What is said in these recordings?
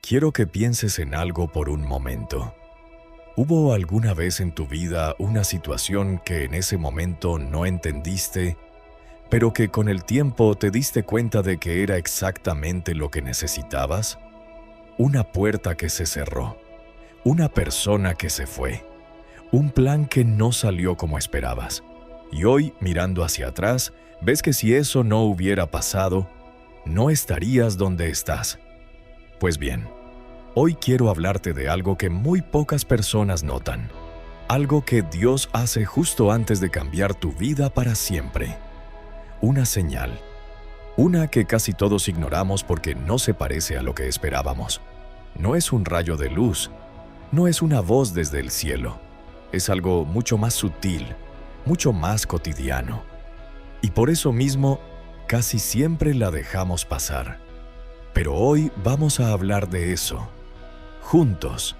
quiero que pienses en algo por un momento. ¿Hubo alguna vez en tu vida una situación que en ese momento no entendiste, pero que con el tiempo te diste cuenta de que era exactamente lo que necesitabas? Una puerta que se cerró, una persona que se fue, un plan que no salió como esperabas. Y hoy, mirando hacia atrás, ves que si eso no hubiera pasado, no estarías donde estás. Pues bien, hoy quiero hablarte de algo que muy pocas personas notan, algo que Dios hace justo antes de cambiar tu vida para siempre. Una señal, una que casi todos ignoramos porque no se parece a lo que esperábamos. No es un rayo de luz, no es una voz desde el cielo, es algo mucho más sutil, mucho más cotidiano. Y por eso mismo, casi siempre la dejamos pasar. Pero hoy vamos a hablar de eso, juntos,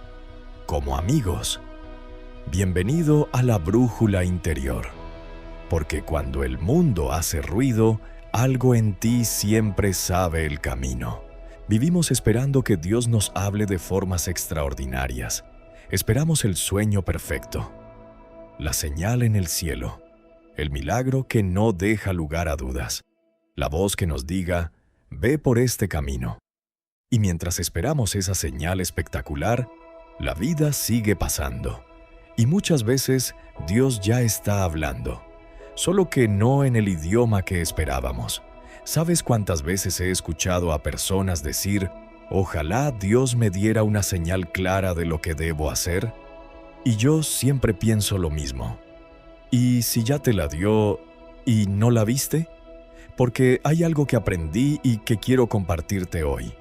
como amigos. Bienvenido a la brújula interior, porque cuando el mundo hace ruido, algo en ti siempre sabe el camino. Vivimos esperando que Dios nos hable de formas extraordinarias. Esperamos el sueño perfecto, la señal en el cielo, el milagro que no deja lugar a dudas, la voz que nos diga, ve por este camino. Y mientras esperamos esa señal espectacular, la vida sigue pasando. Y muchas veces Dios ya está hablando, solo que no en el idioma que esperábamos. ¿Sabes cuántas veces he escuchado a personas decir, ojalá Dios me diera una señal clara de lo que debo hacer? Y yo siempre pienso lo mismo. ¿Y si ya te la dio y no la viste? Porque hay algo que aprendí y que quiero compartirte hoy.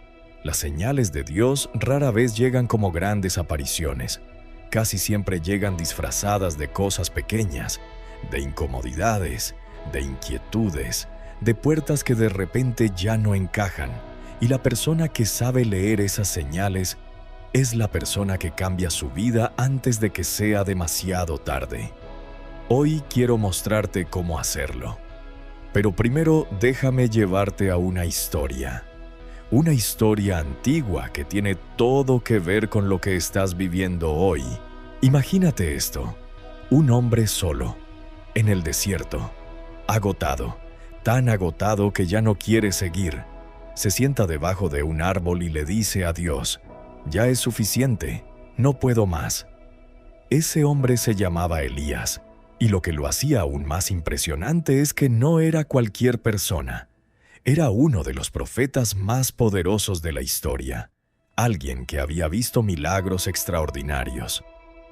Las señales de Dios rara vez llegan como grandes apariciones. Casi siempre llegan disfrazadas de cosas pequeñas, de incomodidades, de inquietudes, de puertas que de repente ya no encajan. Y la persona que sabe leer esas señales es la persona que cambia su vida antes de que sea demasiado tarde. Hoy quiero mostrarte cómo hacerlo. Pero primero déjame llevarte a una historia antigua que tiene todo que ver con lo que estás viviendo hoy. Imagínate esto, un hombre solo, en el desierto, agotado, tan agotado que ya no quiere seguir. Se sienta debajo de un árbol y le dice a Dios, ya es suficiente, no puedo más. Ese hombre se llamaba Elías, y lo que lo hacía aún más impresionante es que no era cualquier persona. Era uno de los profetas más poderosos de la historia, alguien que había visto milagros extraordinarios,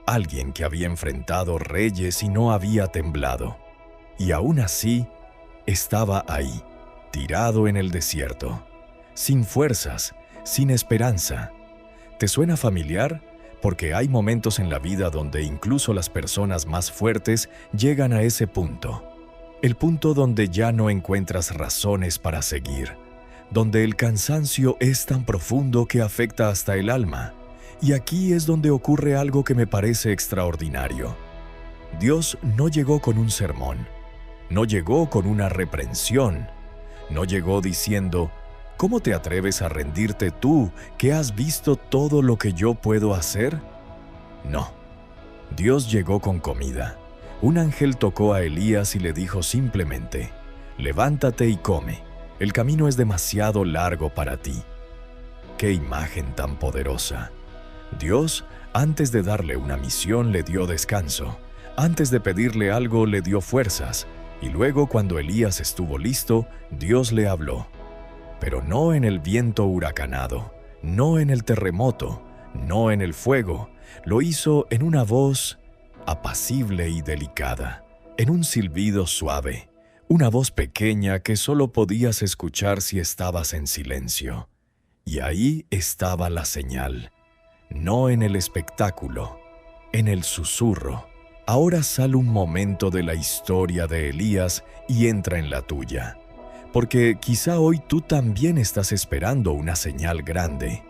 alguien que había enfrentado reyes y no había temblado. Y aún así, estaba ahí, tirado en el desierto, sin fuerzas, sin esperanza. ¿Te suena familiar? Porque hay momentos en la vida donde incluso las personas más fuertes llegan a ese punto. El punto donde ya no encuentras razones para seguir, donde el cansancio es tan profundo que afecta hasta el alma. Y aquí es donde ocurre algo que me parece extraordinario. Dios no llegó con un sermón, no llegó con una reprensión, no llegó diciendo, ¿cómo te atreves a rendirte tú, que has visto todo lo que yo puedo hacer? No. Dios llegó con comida. Un ángel tocó a Elías y le dijo simplemente, levántate y come, el camino es demasiado largo para ti. ¡Qué imagen tan poderosa! Dios, antes de darle una misión, le dio descanso. Antes de pedirle algo, le dio fuerzas. Y luego, cuando Elías estuvo listo, Dios le habló. Pero no en el viento huracanado, no en el terremoto, no en el fuego. Lo hizo en una voz apacible y delicada, en un silbido suave, una voz pequeña que solo podías escuchar si estabas en silencio. Y ahí estaba la señal, no en el espectáculo, en el susurro. Ahora sale un momento de la historia de Elías y entra en la tuya. Porque quizá hoy tú también estás esperando una señal grande,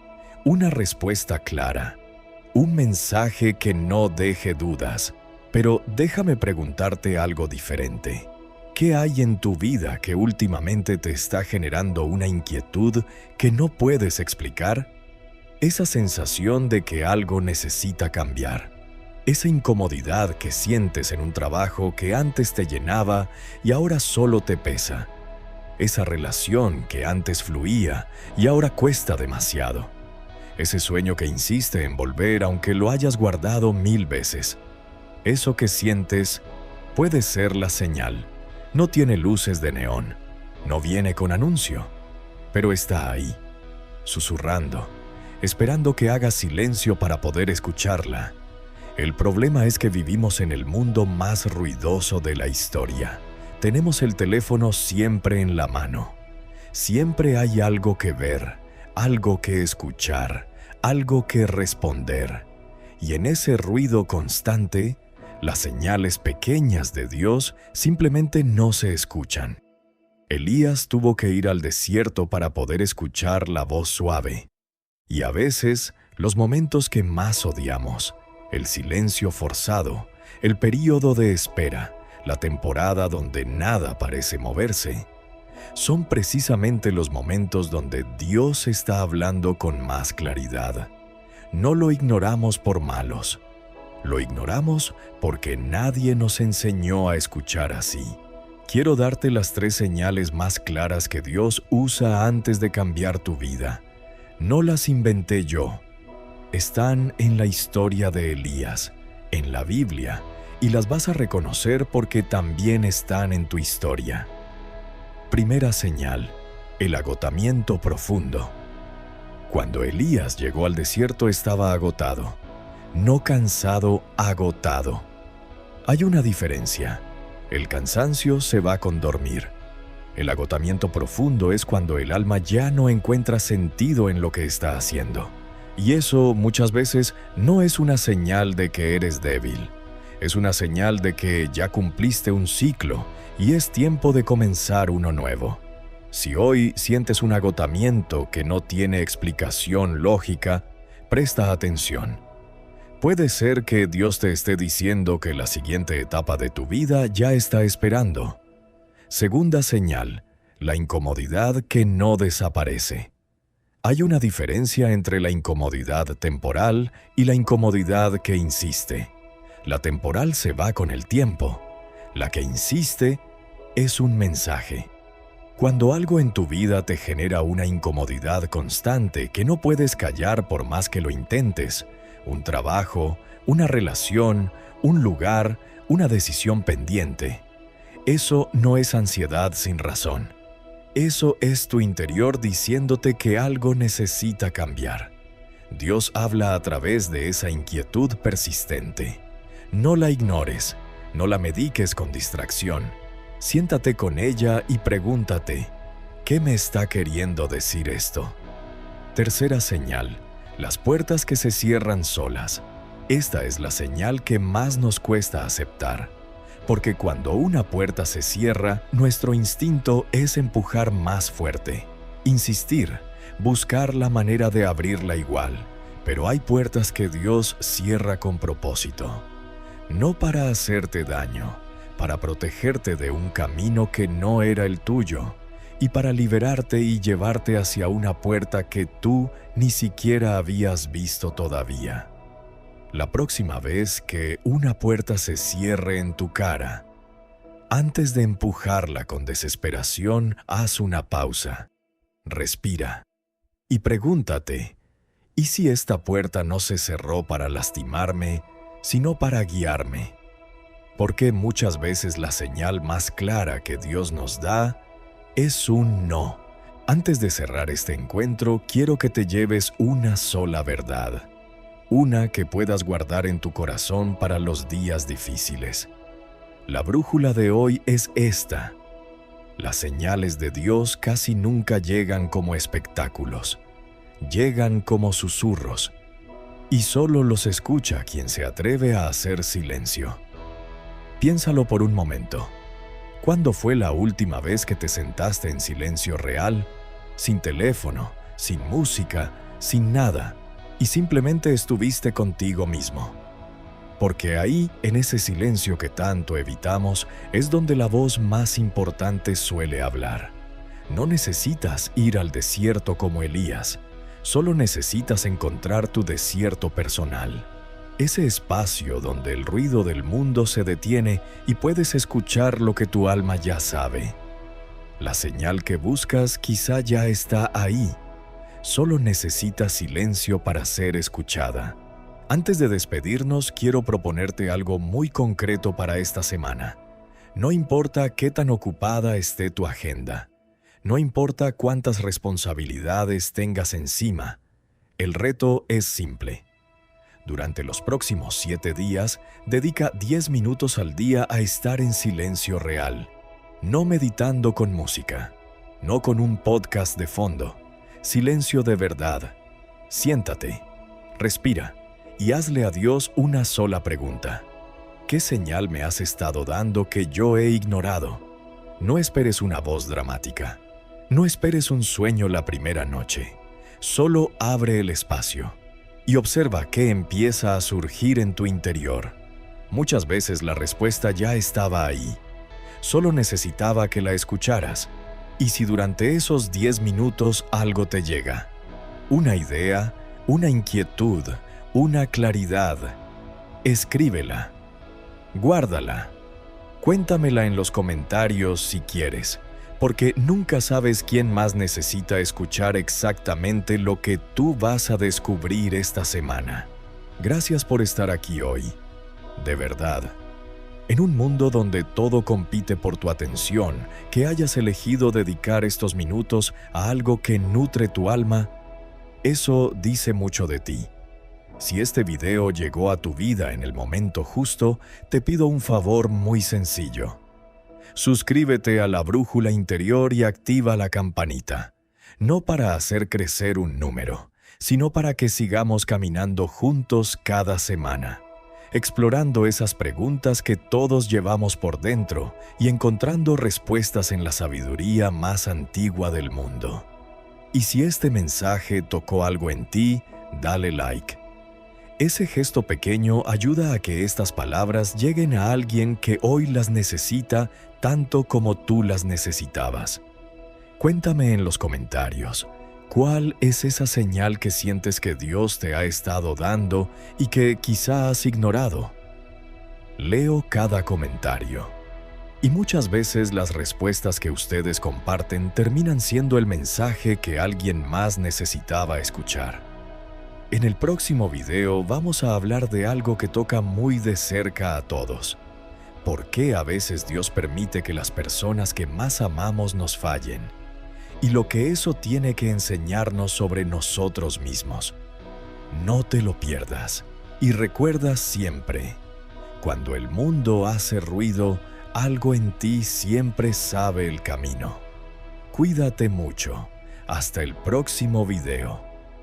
una respuesta clara, un mensaje que no deje dudas. Pero déjame preguntarte algo diferente. ¿Qué hay en tu vida que últimamente te está generando una inquietud que no puedes explicar? Esa sensación de que algo necesita cambiar. Esa incomodidad que sientes en un trabajo que antes te llenaba y ahora solo te pesa. Esa relación que antes fluía y ahora cuesta demasiado. Ese sueño que insiste en volver aunque lo hayas guardado 1000 veces. Eso que sientes puede ser la señal. No tiene luces de neón, no viene con anuncio, pero está ahí, susurrando, esperando que hagas silencio para poder escucharla. El problema es que vivimos en el mundo más ruidoso de la historia. Tenemos el teléfono siempre en la mano. Siempre hay algo que ver, algo que escuchar, algo que responder. Y en ese ruido constante, las señales pequeñas de Dios simplemente no se escuchan. Elías tuvo que ir al desierto para poder escuchar la voz suave. Y a veces, los momentos que más odiamos, el silencio forzado, el período de espera, la temporada donde nada parece moverse, son precisamente los momentos donde Dios está hablando con más claridad. No lo ignoramos por malos. Lo ignoramos porque nadie nos enseñó a escuchar así. Quiero darte las 3 señales más claras que Dios usa antes de cambiar tu vida. No las inventé yo. Están en la historia de Elías, en la Biblia, y las vas a reconocer porque también están en tu historia. Primera señal, el agotamiento profundo. Cuando Elías llegó al desierto estaba agotado. No cansado, agotado. Hay una diferencia. El cansancio se va con dormir. El agotamiento profundo es cuando el alma ya no encuentra sentido en lo que está haciendo. Y eso muchas veces no es una señal de que eres débil. Es una señal de que ya cumpliste un ciclo y es tiempo de comenzar uno nuevo. Si hoy sientes un agotamiento que no tiene explicación lógica, presta atención. Puede ser que Dios te esté diciendo que la siguiente etapa de tu vida ya está esperando. Segunda señal, la incomodidad que no desaparece. Hay una diferencia entre la incomodidad temporal y la incomodidad que insiste. La temporal se va con el tiempo. La que insiste es un mensaje. Cuando algo en tu vida te genera una incomodidad constante que no puedes callar por más que lo intentes, un trabajo, una relación, un lugar, una decisión pendiente, eso no es ansiedad sin razón. Eso es tu interior diciéndote que algo necesita cambiar. Dios habla a través de esa inquietud persistente. No la ignores, no la mediques con distracción. Siéntate con ella y pregúntate, ¿qué me está queriendo decir esto? Tercera señal, las puertas que se cierran solas. Esta es la señal que más nos cuesta aceptar. Porque cuando una puerta se cierra, nuestro instinto es empujar más fuerte, insistir, buscar la manera de abrirla igual. Pero hay puertas que Dios cierra con propósito. No para hacerte daño, para protegerte de un camino que no era el tuyo, y para liberarte y llevarte hacia una puerta que tú ni siquiera habías visto todavía. La próxima vez que una puerta se cierre en tu cara, antes de empujarla con desesperación, haz una pausa, respira y pregúntate, ¿y si esta puerta no se cerró para lastimarme, sino para guiarme? Porque muchas veces la señal más clara que Dios nos da es un no. Antes de cerrar este encuentro, quiero que te lleves una sola verdad. Una que puedas guardar en tu corazón para los días difíciles. La brújula de hoy es esta. Las señales de Dios casi nunca llegan como espectáculos. Llegan como susurros. Y solo los escucha quien se atreve a hacer silencio. Piénsalo por un momento. ¿Cuándo fue la última vez que te sentaste en silencio real, sin teléfono, sin música, sin nada, y simplemente estuviste contigo mismo? Porque ahí, en ese silencio que tanto evitamos, es donde la voz más importante suele hablar. No necesitas ir al desierto como Elías. Solo necesitas encontrar tu desierto personal, ese espacio donde el ruido del mundo se detiene y puedes escuchar lo que tu alma ya sabe. La señal que buscas quizá ya está ahí. Solo necesitas silencio para ser escuchada. Antes de despedirnos, quiero proponerte algo muy concreto para esta semana. No importa qué tan ocupada esté tu agenda. No importa cuántas responsabilidades tengas encima. El reto es simple. Durante los próximos 7 días, dedica 10 minutos al día a estar en silencio real. No meditando con música, no con un podcast de fondo. Silencio de verdad. Siéntate, respira y hazle a Dios una sola pregunta. ¿Qué señal me has estado dando que yo he ignorado? No esperes una voz dramática. No esperes un sueño la primera noche. Solo abre el espacio y observa qué empieza a surgir en tu interior. Muchas veces la respuesta ya estaba ahí. Solo necesitaba que la escucharas. Y si durante esos 10 minutos algo te llega, una idea, una inquietud, una claridad, escríbela, guárdala, cuéntamela en los comentarios si quieres, porque nunca sabes quién más necesita escuchar exactamente lo que tú vas a descubrir esta semana. Gracias por estar aquí hoy. De verdad. En un mundo donde todo compite por tu atención, que hayas elegido dedicar estos minutos a algo que nutre tu alma, eso dice mucho de ti. Si este video llegó a tu vida en el momento justo, te pido un favor muy sencillo. Suscríbete a La Brújula Interior y activa la campanita, no para hacer crecer un número, sino para que sigamos caminando juntos cada semana, explorando esas preguntas que todos llevamos por dentro y encontrando respuestas en la sabiduría más antigua del mundo. Y si este mensaje tocó algo en ti, dale like. Ese gesto pequeño ayuda a que estas palabras lleguen a alguien que hoy las necesita tanto como tú las necesitabas. Cuéntame en los comentarios, ¿cuál es esa señal que sientes que Dios te ha estado dando y que quizá has ignorado? Leo cada comentario. Y muchas veces las respuestas que ustedes comparten terminan siendo el mensaje que alguien más necesitaba escuchar. En el próximo video vamos a hablar de algo que toca muy de cerca a todos. ¿Por qué a veces Dios permite que las personas que más amamos nos fallen? Y lo que eso tiene que enseñarnos sobre nosotros mismos. No te lo pierdas. Y recuerda siempre, cuando el mundo hace ruido, algo en ti siempre sabe el camino. Cuídate mucho. Hasta el próximo video.